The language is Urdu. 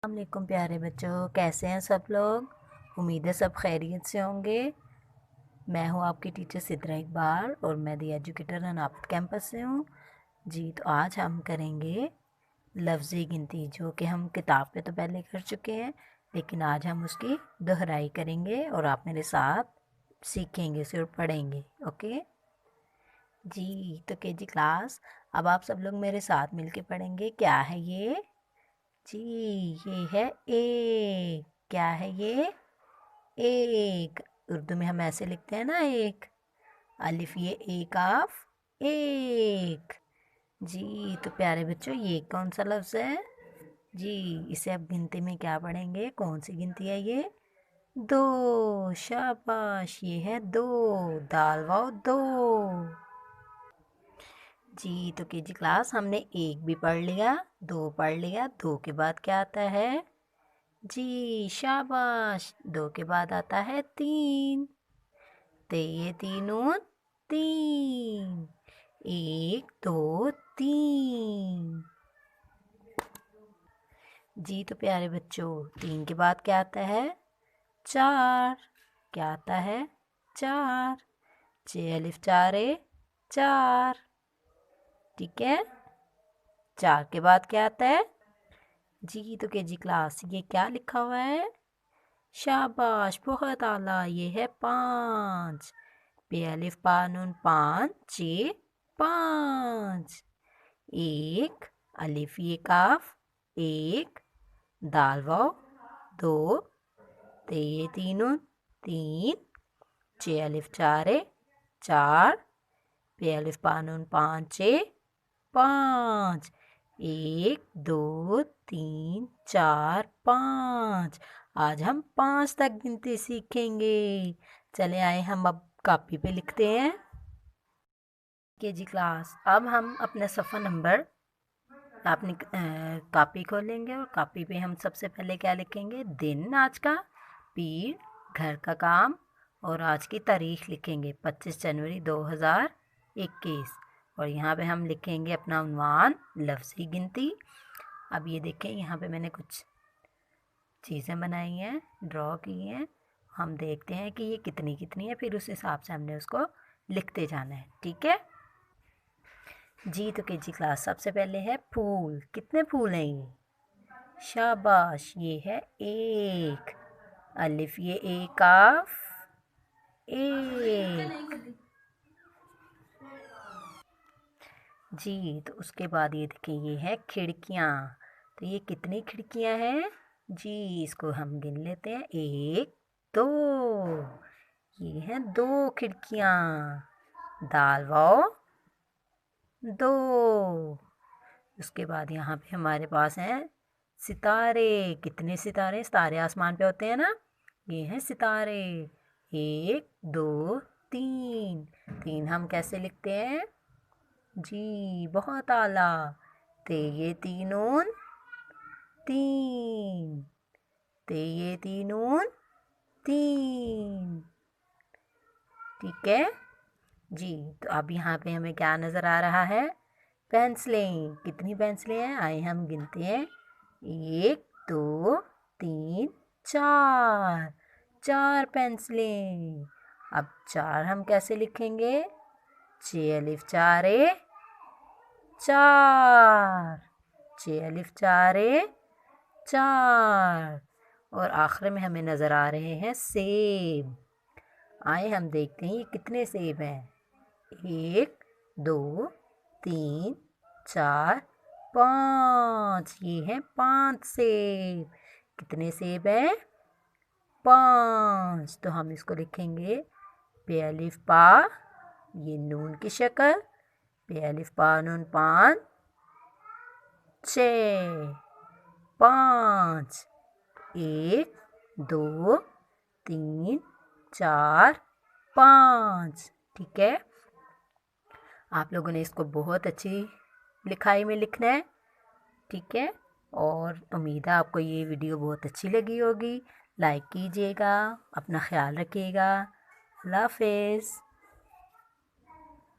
السلام علیکم پیارے بچوں، کیسے ہیں سب لوگ؟ امید ہے سب خیریت سے ہوں گے۔ میں ہوں آپ کی ٹیچر سدرا اقبال اور میں دی ایجوکیٹر اناپت کیمپس سے ہوں۔ جی تو آج ہم کریں گے لفظی گنتی، جو کہ ہم کتاب پہ تو پہلے کر چکے ہیں، لیکن آج ہم اس کی دہرائی کریں گے اور آپ میرے ساتھ سیکھیں گے اسے اور پڑھیں گے، اوکے؟ جی تو جی کلاس، اب آپ سب لوگ میرے ساتھ مل کے پڑھیں گے۔ کیا ہے یہ؟ جی یہ ہے ایک۔ کیا ہے یہ؟ ایک۔ اردو میں ہم ایسے لکھتے ہیں نا، ایک الف، یہ ایک آف ایک۔ جی تو پیارے بچوں، یہ کون سا لفظ ہے؟ جی اسے اب گنتی میں کیا پڑھیں گے؟ کون سی گنتی ہے یہ؟ دو۔ شاباش، یہ ہے دو، دال واؤ دو۔ جی تو جی کلاس، ہم نے ایک بھی پڑھ لیا، دو پڑھ لیا، دو کے بعد کیا آتا ہے؟ جی شاباش، دو کے بعد آتا ہے تین۔ یہ تینوں تین، ایک دو تین۔ جی تو پیارے بچوں، تین کے بعد کیا آتا ہے؟ چار۔ کیا آتا ہے؟ چار۔ الف چارے چار، ٹھیک ہے؟ چار کے بعد کیا آتا ہے؟ جی تو جی کلاس، یہ کیا لکھا ہوا ہے؟ شاباش، بہت اعلیٰ، یہ ہے پانچ۔ الف پا نون پانچ، پانچ۔ ایک الف یہ کاف ایک، دال واؤ دو، یہ تینوں تین، الف چارے چار، الف پا نون پانچ پانچ۔ ایک دو تین چار پانچ۔ آج ہم 5 تک گنتی سیکھیں گے۔ چلے آئے ہم اب کاپی پہ لکھتے ہیں۔ جی کلاس، اب ہم اپنا صفحہ نمبر اپنی کاپی کھولیں گے اور کاپی پہ ہم سب سے پہلے کیا لکھیں گے؟ دن آج کا، پیر، گھر کا کام اور آج کی تاریخ لکھیں گے 25 جنوری 2021۔ اور یہاں پہ ہم لکھیں گے اپنا عنوان لفظی گنتی۔ اب یہ دیکھیں، یہاں پہ میں نے کچھ چیزیں بنائی ہیں، ڈرا کی ہیں، ہم دیکھتے ہیں کہ یہ کتنی کتنی ہے، پھر اس حساب سے ہم نے اس کو لکھتے جانا ہے، ٹھیک ہے؟ جی تو جی کلاس، سب سے پہلے ہے پھول۔ کتنے پھول ہیں یہ؟ شاباش، یہ ہے ایک۔ الف یہ ایک آف ایک۔ جی تو اس کے بعد یہ دیکھیں، یہ ہے کھڑکیاں۔ تو یہ کتنی کھڑکیاں ہیں؟ جی اس کو ہم گن لیتے ہیں، ایک دو، یہ ہیں دو کھڑکیاں، دال واؤ دو۔ اس کے بعد یہاں پہ ہمارے پاس ہیں ستارے۔ کتنے ستارے؟ ستارے آسمان پہ ہوتے ہیں نا، یہ ہیں ستارے، ایک دو تین۔ تین ہم کیسے لکھتے ہیں؟ جی بہت اعلیٰ، یہ تینوں تین، یہ تینوں تین، ٹھیک ہے؟ جی تو اب یہاں پہ ہمیں کیا نظر آ رہا ہے؟ پینسلیں۔ کتنی پینسلیں ہیں؟ آئے ہم گنتے ہیں، ایک دو تین چار، چار پینسلیں۔ اب چار ہم کیسے لکھیں گے؟ الف چارے چار، الف چارے چار۔ اور آخر میں ہمیں نظر آ رہے ہیں سیب۔ آئے ہم دیکھتے ہیں یہ کتنے سیب ہیں، ایک دو تین چار پانچ، یہ ہیں 5 سیب۔ کتنے سیب ہیں؟ 5۔ تو ہم اس کو لکھیں گے الف پا، یہ نون کی شکل، الف پا نون پانچ 6، 5، ایک دو تین چار پانچ، ٹھیک ہے؟ آپ لوگوں نے اس کو بہت اچھی لکھائی میں لکھنا ہے، ٹھیک ہے؟ اور امید ہے آپ کو یہ ویڈیو بہت اچھی لگی ہوگی۔ لائک کیجیے گا، اپنا خیال رکھیے گا، اللہ حافظ۔